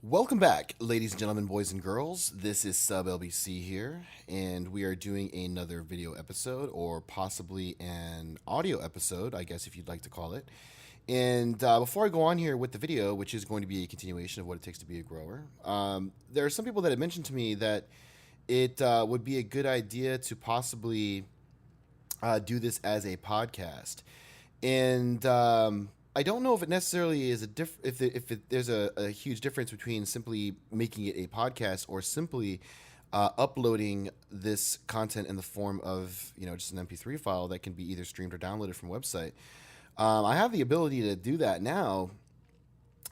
Welcome back, ladies and gentlemen, boys and girls. This is Sub LBC here, and we are doing another video episode, or possibly an audio episode, I guess if you'd like to call it. And before I go on here with the video, which is going to be a continuation of what it takes to be a grower, there are some people that have mentioned to me that it would be a good idea to possibly do this as a podcast. And I don't know if it necessarily is there's a huge difference between simply making it a podcast or simply uploading this content in the form of just an MP3 file that can be either streamed or downloaded from a website. I have the ability to do that now.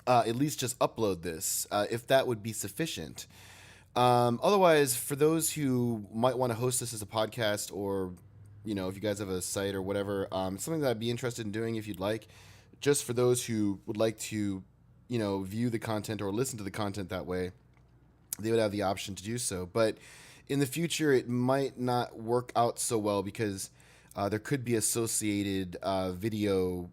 At least just upload this if that would be sufficient. Otherwise, for those who might want to host this as a podcast, or if you guys have a site or whatever, it's something that I'd be interested in doing if you'd like. Just for those who would like to, view the content or listen to the content that way, they would have the option to do so. But in the future, it might not work out so well because there could be associated video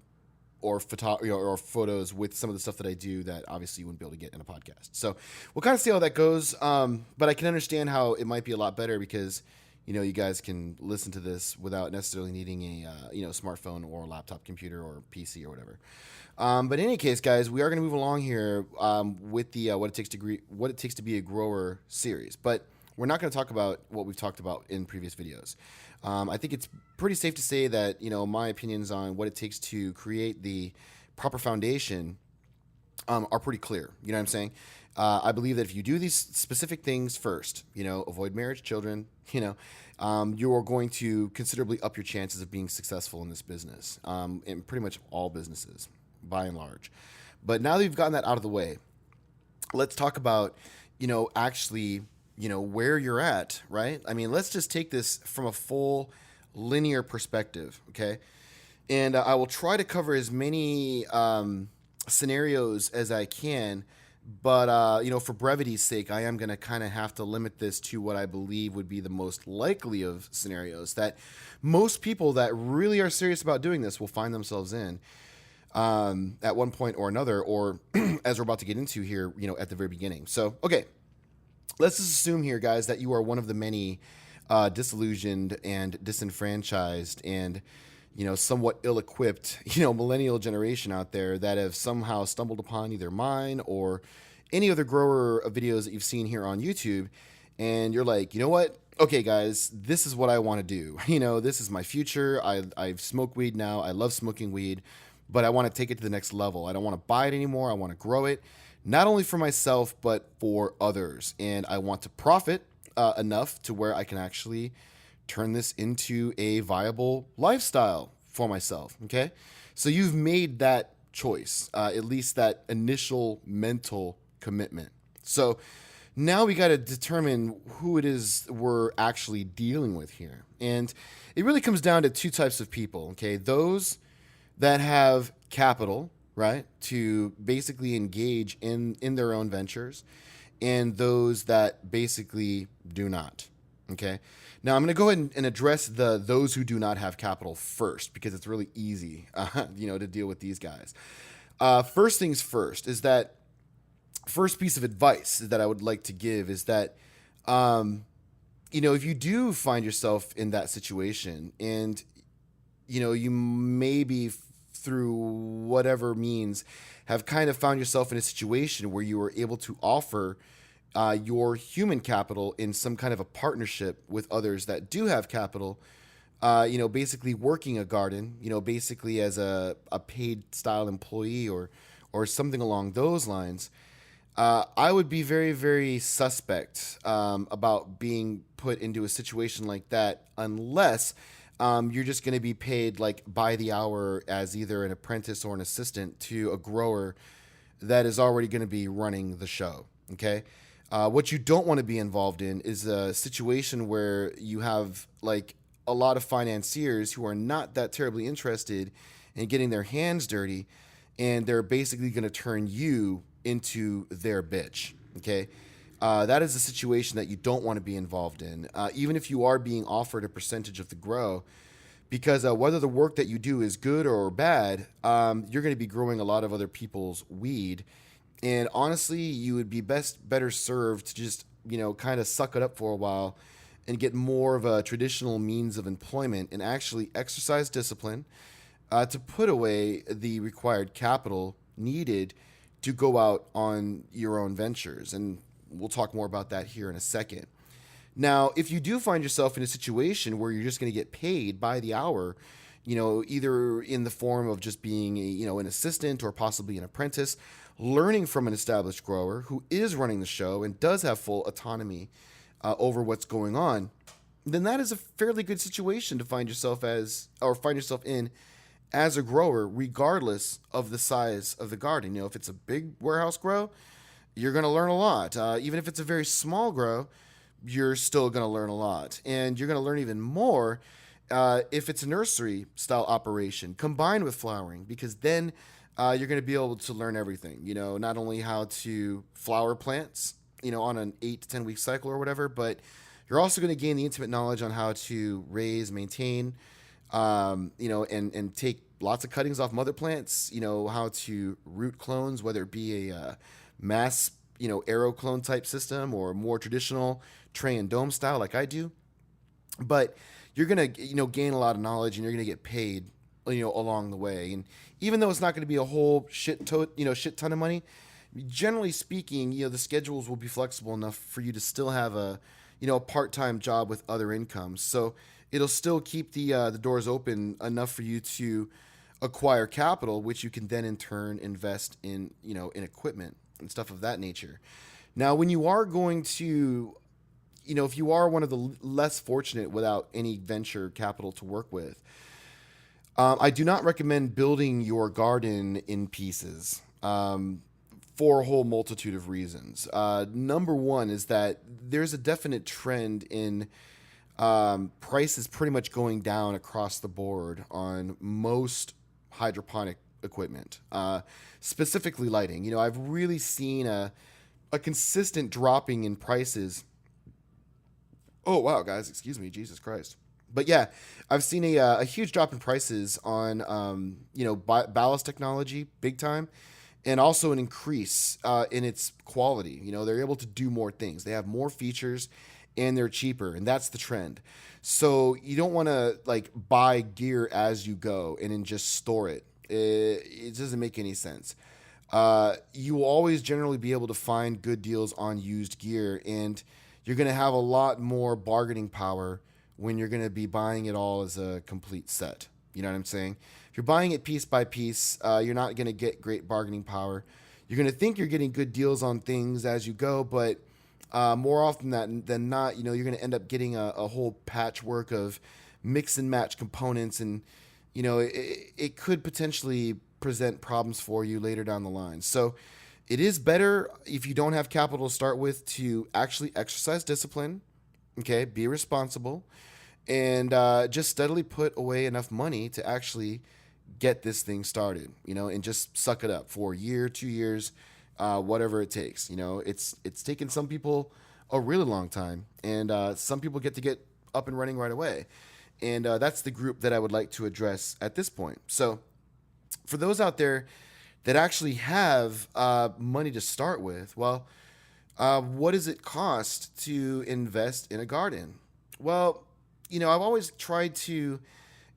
or or photos with some of the stuff that I do that obviously you wouldn't be able to get in a podcast. So we'll kind of see how that goes. But I can understand how it might be a lot better because you guys can listen to this without necessarily needing a smartphone or a laptop computer or PC or whatever. But in any case, guys, we are going to move along here with the what it takes to be a grower series. But we're not going to talk about what we've talked about in previous videos. I think it's pretty safe to say that my opinions on what it takes to create the proper foundation are pretty clear. You know what I'm saying? I believe that if you do these specific things first, avoid marriage, children, you are going to considerably up your chances of being successful in this business, in pretty much all businesses, by and large. But now that you've gotten that out of the way, let's talk about, actually, where you're at, right? I mean, let's just take this from a full linear perspective, okay? And I will try to cover as many scenarios as I can. But, for brevity's sake, I am going to kind of have to limit this to what I believe would be the most likely of scenarios that most people that really are serious about doing this will find themselves in at one point or another, or as we're about to get into here, at the very beginning. So, okay, let's just assume here, guys, that you are one of the many disillusioned and disenfranchised and somewhat ill-equipped, millennial generation out there that have somehow stumbled upon either mine or any other grower of videos that you've seen here on YouTube. And you're like, you know what? Okay, guys, this is what I want to do. This is my future. I smoke weed now. I love smoking weed, but I want to take it to the next level. I don't want to buy it anymore. I want to grow it, not only for myself, but for others. And I want to profit enough to where I can actually turn this into a viable lifestyle for myself. Okay. So you've made that choice, at least that initial mental commitment. So now we got to determine who it is we're actually dealing with here. And it really comes down to two types of people. Okay. Those that have capital, right, to basically engage in their own ventures, and those that basically do not. Okay. Now I'm going to go ahead and address those who do not have capital first, because it's really easy, to deal with these guys. First things first is that first piece of advice that I would like to give is that, if you do find yourself in that situation and, you maybe through whatever means have kind of found yourself in a situation where you were able to offer your human capital in some kind of a partnership with others that do have capital, basically working a garden, basically as a paid style employee or something along those lines. I would be very, very suspect about being put into a situation like that unless you're just going to be paid like by the hour as either an apprentice or an assistant to a grower that is already going to be running the show. Okay. What you don't want to be involved in is a situation where you have like a lot of financiers who are not that terribly interested in getting their hands dirty, and they're basically going to turn you into their bitch. Okay. That is a situation that you don't want to be involved in, even if you are being offered a percentage of the grow, because whether the work that you do is good or bad, you're going to be growing a lot of other people's weed. And honestly, you would be better served to just, kind of suck it up for a while and get more of a traditional means of employment and actually exercise discipline to put away the required capital needed to go out on your own ventures. And we'll talk more about that here in a second. Now, if you do find yourself in a situation where you're just going to get paid by the hour, either in the form of just being an assistant or possibly an apprentice, learning from an established grower who is running the show and does have full autonomy over what's going on, then that is a fairly good situation to find yourself in as a grower, regardless of the size of the garden. If it's a big warehouse grow, you're going to learn a lot. Even if it's a very small grow, you're still going to learn a lot. And you're going to learn even more if it's a nursery style operation combined with flowering, because then you're going to be able to learn everything. Not only how to flower plants, on an 8 to 10 week cycle or whatever, but you're also going to gain the intimate knowledge on how to raise, maintain, and take lots of cuttings off mother plants, how to root clones, whether it be a mass, arrow clone type system or more traditional tray and dome style like I do. But you're going to, gain a lot of knowledge and you're going to get paid, along the way. And even though it's not going to be a whole shit ton of money, generally speaking, the schedules will be flexible enough for you to still have a part-time job with other incomes. So it'll still keep the doors open enough for you to acquire capital, which you can then in turn invest in, in equipment and stuff of that nature. Now, when you are going to, if you are one of the less fortunate without any venture capital to work with, I do not recommend building your garden in pieces for a whole multitude of reasons. Number one is that there's a definite trend in prices pretty much going down across the board on most hydroponic equipment, specifically lighting. I've really seen a consistent dropping in prices. Oh, wow, guys, excuse me, Jesus Christ. But yeah, I've seen a huge drop in prices on, ballast technology, big time, and also an increase in its quality. They're able to do more things. They have more features, and they're cheaper, and that's the trend. So you don't want to buy gear as you go and then just store it. It doesn't make any sense. You will always generally be able to find good deals on used gear, and you're going to have a lot more bargaining power when you're going to be buying it all as a complete set. You know what I'm saying? If you're buying it piece by piece, you're not going to get great bargaining power. You're going to think you're getting good deals on things as you go, but more often than not, you're going to end up getting a whole patchwork of mix and match components, and it could potentially present problems for you later down the line. So it is better, if you don't have capital to start with, to actually exercise discipline, okay, be responsible, and just steadily put away enough money to actually get this thing started, and just suck it up for a year, 2 years, whatever it takes. It's taken some people a really long time, and some people get up and running right away. And that's the group that I would like to address at this point. So for those out there that actually have money to start with, well, what does it cost to invest in a garden? Well, I've always tried to,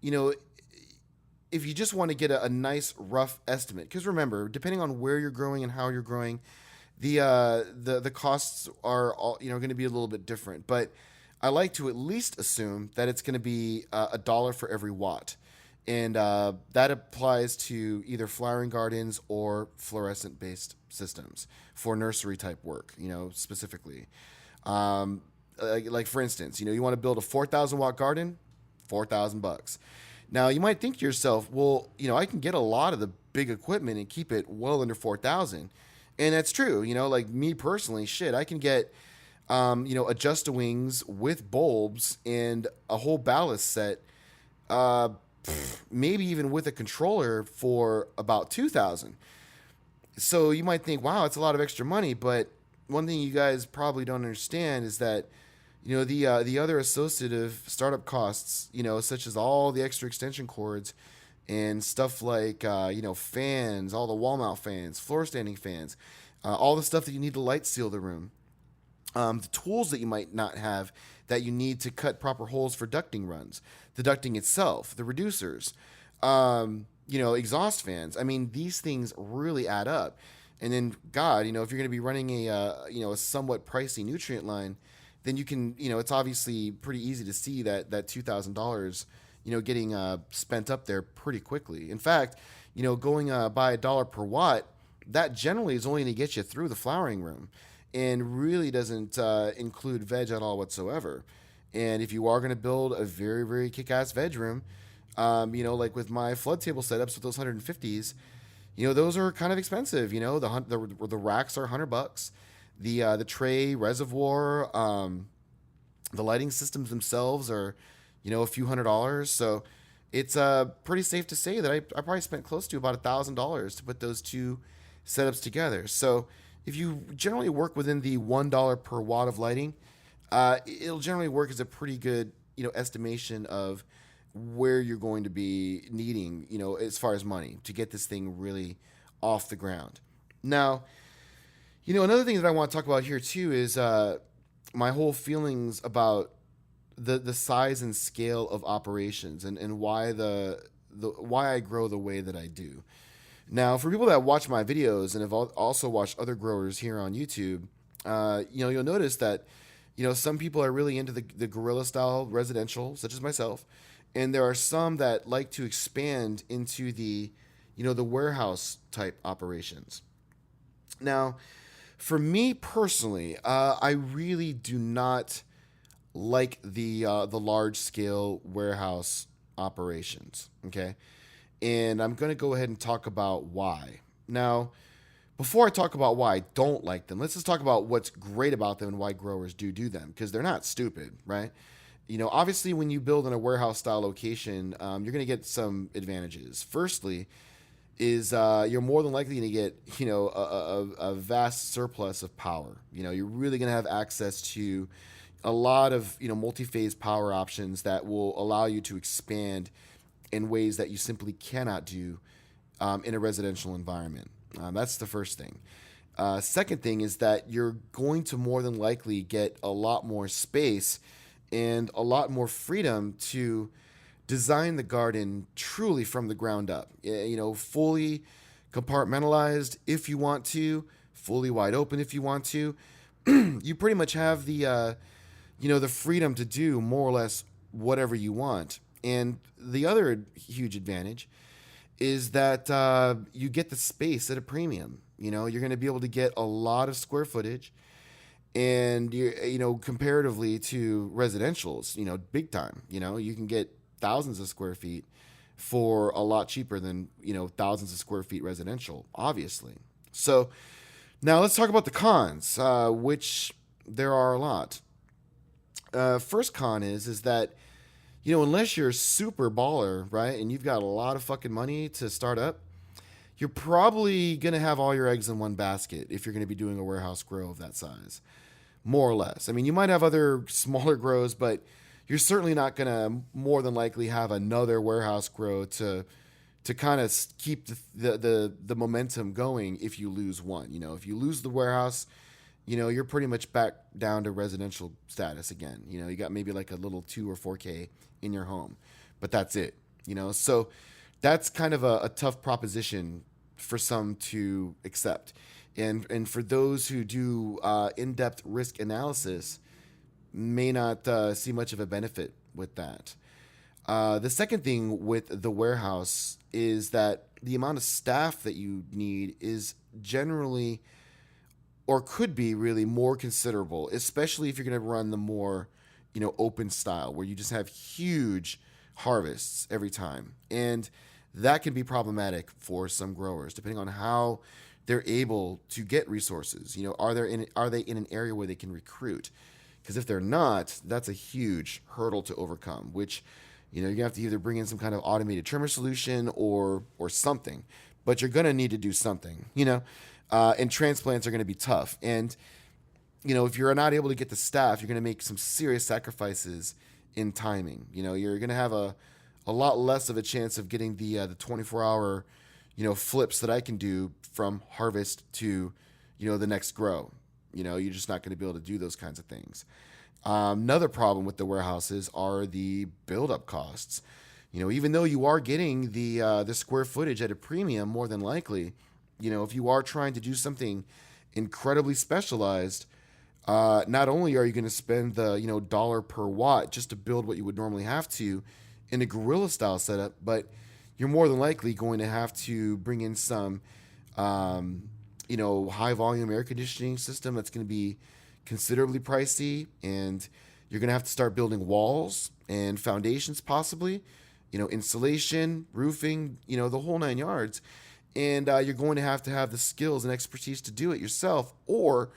if you just want to get a nice rough estimate, because remember, depending on where you're growing and how you're growing, the costs are all, going to be a little bit different. But I like to at least assume that it's going to be $1 for every watt. And that applies to either flowering gardens or fluorescent-based systems for nursery type work, specifically. Like for instance, you want to build a 4,000 watt garden, $4,000. Now you might think to yourself, well, I can get a lot of the big equipment and keep it well under 4,000, and that's true. Like me personally, I can get adjust-a-wings with bulbs and a whole ballast set. Maybe even with a controller for about 2,000. So you might think, wow, it's a lot of extra money. But one thing you guys probably don't understand is that, the other associative startup costs, such as all the extra extension cords and stuff like, fans, all the wall mount fans, floor standing fans, all the stuff that you need to light seal the room, the tools that you might not have that you need to cut proper holes for ducting runs, the ducting itself, the reducers, exhaust fans. I mean, these things really add up. And then, God, if you're going to be running a somewhat pricey nutrient line, then you can, it's obviously pretty easy to see that $2,000, getting spent up there pretty quickly. In fact, going by $1 per watt, that generally is only going to get you through the flowering room, and really doesn't include veg at all whatsoever. And if you are going to build a very, very kick-ass veg room, like with my flood table setups with those 150s, those are kind of expensive. The racks are $100. The tray reservoir, the lighting systems themselves are, a few $100s. So it's pretty safe to say that I probably spent close to about $1,000 to put those two setups together. So if you generally work within the $1 per watt of lighting, it'll generally work as a pretty good, estimation of where you're going to be needing, as far as money to get this thing really off the ground. Now, another thing that I want to talk about here too is my whole feelings about the size and scale of operations, and why why I grow the way that I do. Now, for people that watch my videos and have also watched other growers here on YouTube, you'll notice that, some people are really into the Guerrilla style residential, such as myself. And there are some that like to expand into the warehouse type operations. Now, for me personally, I really do not like the large scale warehouse operations. Okay. And I'm going to go ahead and talk about why. Now, before I talk about why I don't like them, let's just talk about what's great about them and why growers do them, because they're not stupid, right? Obviously, when you build in a warehouse style location, you're going to get some advantages. Firstly, is you're more than likely going to get a vast surplus of power. You're really going to have access to a lot of multi-phase power options that will allow you to expand in ways that you simply cannot do in a residential environment. That's the first thing. Second thing is that you're going to more than likely get a lot more space and a lot more freedom to design the garden truly from the ground up. Fully compartmentalized if you want to, fully wide open if you want to. You pretty much have the freedom to do more or less whatever you want. And the other huge advantage is that you get the space at a premium. You're going to be able to get a lot of square footage, and comparatively to residentials, big time. You can get thousands of square feet for a lot cheaper than thousands of square feet residential, obviously. So now let's talk about the cons, which there are a lot. First con is that unless you're a super baller, right, and you've got a lot of fucking money to start up, you're probably going to have all your eggs in one basket if you're going to be doing a warehouse grow of that size, more or less. I mean, you might have other smaller grows, but you're certainly not going to more than likely have another warehouse grow to kind of keep the momentum going if you lose one. If you lose the warehouse, you're pretty much back down to residential status again. You got maybe like a little 2 or 4K in your home, but that's it. So that's kind of a tough proposition for some to accept. And for those who do in-depth risk analysis, may not see much of a benefit with that. The second thing with the warehouse is that the amount of staff that you need is generally, or could be really, more considerable, especially if you're going to run the more, open style where you just have huge harvests every time. And that can be problematic for some growers, depending on how they're able to get resources. Are they in an area where they can recruit? Because if they're not, that's a huge hurdle to overcome, which, you have to either bring in some kind of automated trimmer solution or something, but you're going to need to do something, and transplants are going to be tough. And, if you're not able to get the staff, you're going to make some serious sacrifices in timing. You're going to have a lot less of a chance of getting the 24-hour, flips that I can do from harvest to, the next grow. You're just not going to be able to do those kinds of things. Another problem with the warehouses are the buildup costs. Even though you are getting the square footage at a premium, more than likely, if you are trying to do something incredibly specialized, not only are you going to spend the dollar per watt just to build what you would normally have to in a Guerrilla style setup, but you're more than likely going to have to bring in some high volume air conditioning system that's going to be considerably pricey, and you're going to have to start building walls and foundations, possibly, insulation, roofing, the whole 9 yards. And you're going to have the skills and expertise to do it yourself, or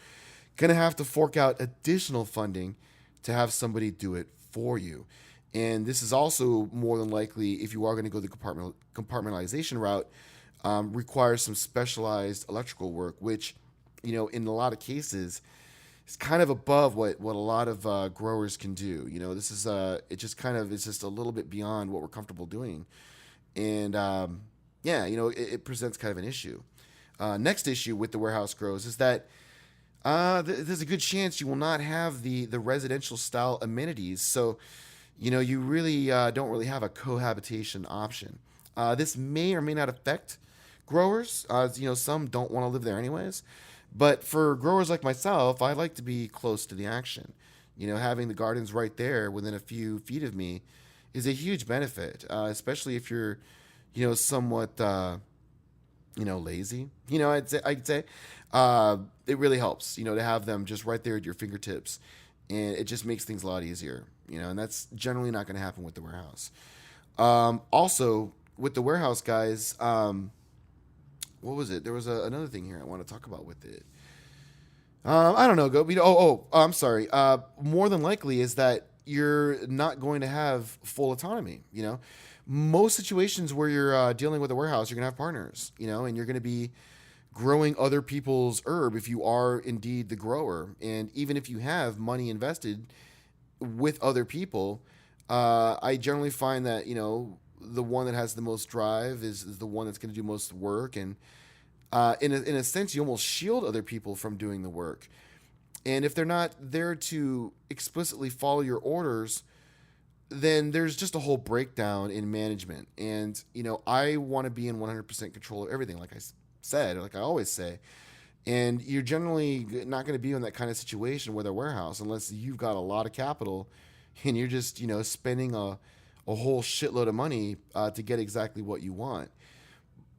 going to have to fork out additional funding to have somebody do it for you. And this is also more than likely, if you are going to go the compartmentalization route, requires some specialized electrical work, which, in a lot of cases, is kind of above what a lot of growers can do. This is it's just a little bit beyond what we're comfortable doing, and it presents kind of an issue. Next issue with the warehouse grows is that there's a good chance you will not have the residential style amenities. So, you really don't really have a cohabitation option. This may or may not affect growers. Some don't want to live there anyways. But for growers like myself, I like to be close to the action. Having the gardens right there within a few feet of me is a huge benefit, especially if you're, somewhat, lazy. I'd say it really helps, to have them just right there at your fingertips. And it just makes things a lot easier, and that's generally not going to happen with the warehouse. Also, with the warehouse, guys, what was it? There was another thing here I want to talk about with it. I don't know. I'm sorry. More than likely is that you're not going to have full autonomy. Most situations where you're dealing with a warehouse, you're going to have partners, and you're going to be growing other people's herb if you are indeed the grower. And even if you have money invested with other people, I generally find that, the one that has the most drive is the one that's going to do most work. And in a sense, you almost shield other people from doing the work. And if they're not there to explicitly follow your orders, then there's just a whole breakdown in management. And, I want to be in 100% control of everything, like I said, like I always say. And you're generally not going to be in that kind of situation with a warehouse unless you've got a lot of capital and you're just, spending a whole shitload of money to get exactly what you want.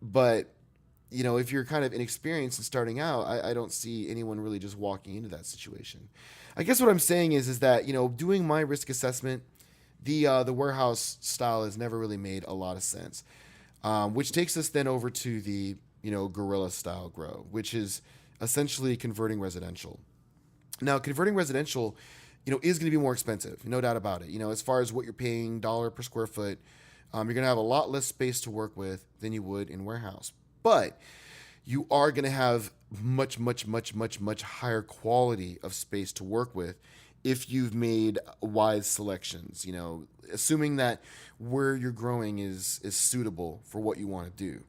But, if you're kind of inexperienced and starting out, I don't see anyone really just walking into that situation. I guess what I'm saying is that, doing my risk assessment, the warehouse style has never really made a lot of sense, which takes us then over to the, Guerrilla style grow, which is essentially converting residential. Now, converting residential, is going to be more expensive, no doubt about it. As far as what you're paying dollar per square foot, you're going to have a lot less space to work with than you would in warehouse. But you are going to have much, much, much, much, much higher quality of space to work with if you've made wise selections, assuming that where you're growing is suitable for what you want to do,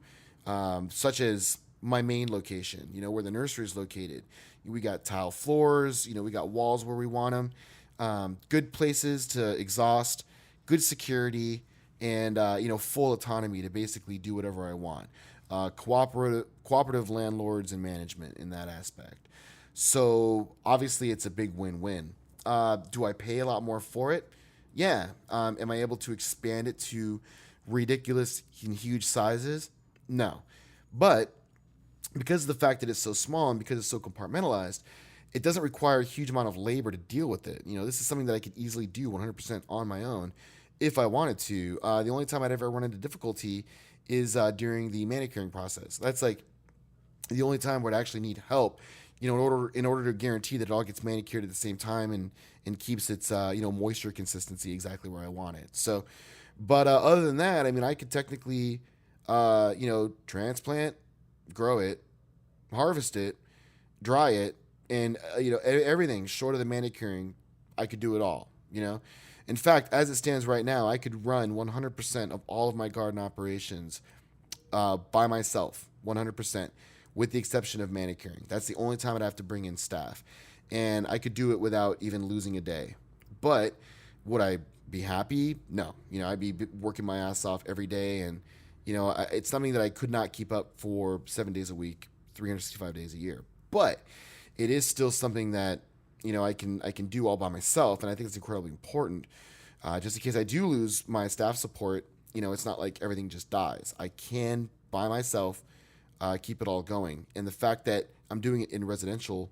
such as my main location, where the nursery is located. We got tile floors, we got walls where we want them, good places to exhaust, good security, and, full autonomy to basically do whatever I want. Cooperative landlords and management in that aspect. So obviously it's a big win-win. Do I pay a lot more for it? Yeah. Am I able to expand it to ridiculous and huge sizes? No. But because of the fact that it's so small and because it's so compartmentalized, it doesn't require a huge amount of labor to deal with it. This is something that I could easily do 100% on my own if I wanted to. The only time I'd ever run into difficulty is during the manicuring process. That's like the only time where I'd actually need help, in order to guarantee that it all gets manicured at the same time and keeps its moisture consistency exactly where I want it. So, but other than that, I could technically transplant, grow it, harvest it, dry it, and everything short of the manicuring, I could do it all. In fact, as it stands right now, I could run 100% of all of my garden operations by myself, 100%, with the exception of manicuring. That's the only time I'd have to bring in staff. And I could do it without even losing a day. But would I be happy? No. I'd be working my ass off every day. And, it's something that I could not keep up for 7 days a week, 365 days a year. But it is still something that, I can do all by myself. And I think it's incredibly important. Just in case I do lose my staff support, it's not like everything just dies. I can, by myself, keep it all going. And the fact that I'm doing it in residential,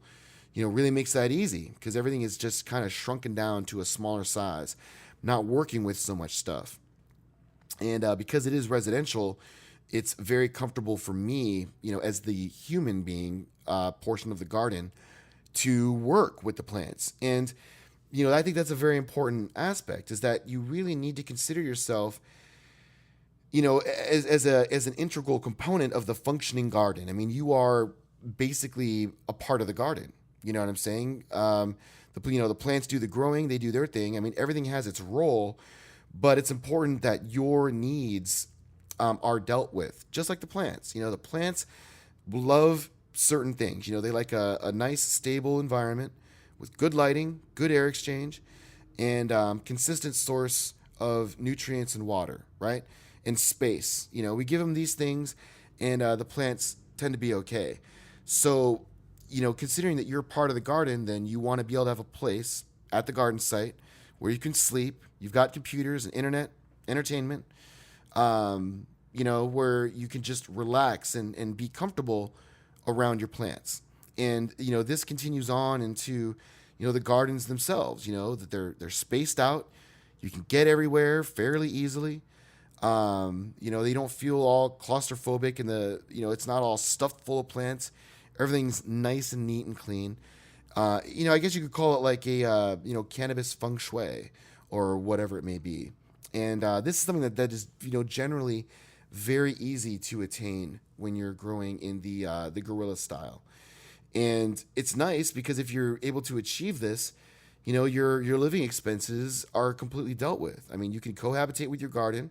really makes that easy because everything is just kind of shrunken down to a smaller size, not working with so much stuff. And because it is residential, it's very comfortable for me, as the human being portion of the garden to work with the plants. And, I think that's a very important aspect is that you really need to consider yourself as an integral component of the functioning garden. I mean, you are basically a part of the garden. You know what I'm saying? The plants do the growing, they do their thing. I mean, everything has its role, but it's important that your needs are dealt with, just like the plants. The plants love certain things. They like a nice, stable environment with good lighting, good air exchange, and consistent source of nutrients and water, right? And space. We give them these things, and the plants tend to be okay. So, considering that you're part of the garden, then you want to be able to have a place at the garden site where you can sleep. You've got computers and internet, entertainment, where you can just relax and be comfortable around your plants. And, this continues on into, the gardens themselves, that they're spaced out. You can get everywhere fairly easily. They don't feel all claustrophobic and it's not all stuffed full of plants. Everything's nice and neat and clean. I guess you could call it like a, cannabis feng shui or whatever it may be. And this is something that is, generally very easy to attain when you're growing in the Guerrilla style. And it's nice because if you're able to achieve this, your living expenses are completely dealt with. I mean, you can cohabitate with your garden.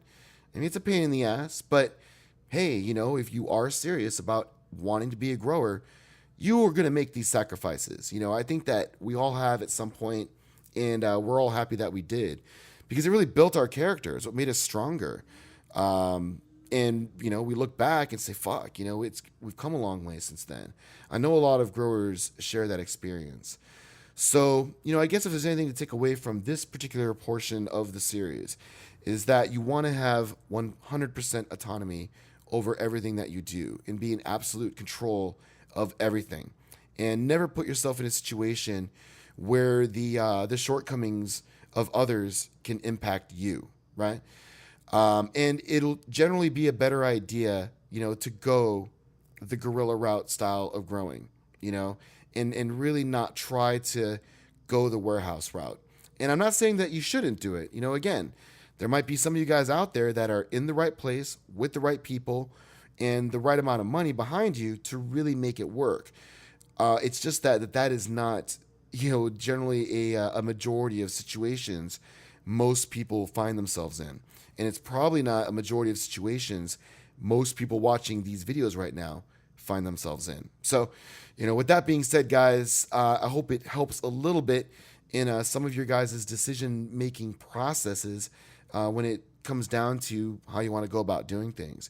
I mean, it's a pain in the ass, but hey, if you are serious about wanting to be a grower, you are going to make these sacrifices. I think that we all have at some point, and we're all happy that we did because it really built our characters, what made us stronger. And, we look back and say, fuck, we've come a long way since then. I know a lot of growers share that experience. So, I guess if there's anything to take away from this particular portion of the series is that you want to have 100% autonomy over everything that you do and be in absolute control of everything, and never put yourself in a situation where the shortcomings of others can impact you, right? And it'll generally be a better idea, to go the guerrilla route style of growing, and really not try to go the warehouse route. And I'm not saying that you shouldn't do it. Again, there might be some of you guys out there that are in the right place with the right people and the right amount of money behind you to really make it work. It's just that is not, generally a majority of situations most people find themselves in. And it's probably not a majority of situations most people watching these videos right now find themselves in. So, with that being said, guys, I hope it helps a little bit in some of your guys' decision-making processes when it comes down to how you want to go about doing things.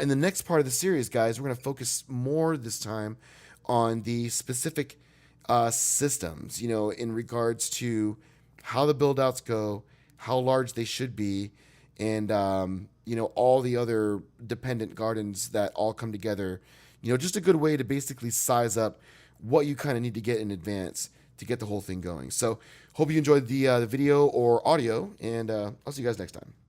In the next part of the series, guys, we're going to focus more this time on the specific systems, in regards to how the build-outs go, how large they should be, and, all the other dependent gardens that all come together. Just a good way to basically size up what you kind of need to get in advance to get the whole thing going. So hope you enjoyed the video or audio, and I'll see you guys next time.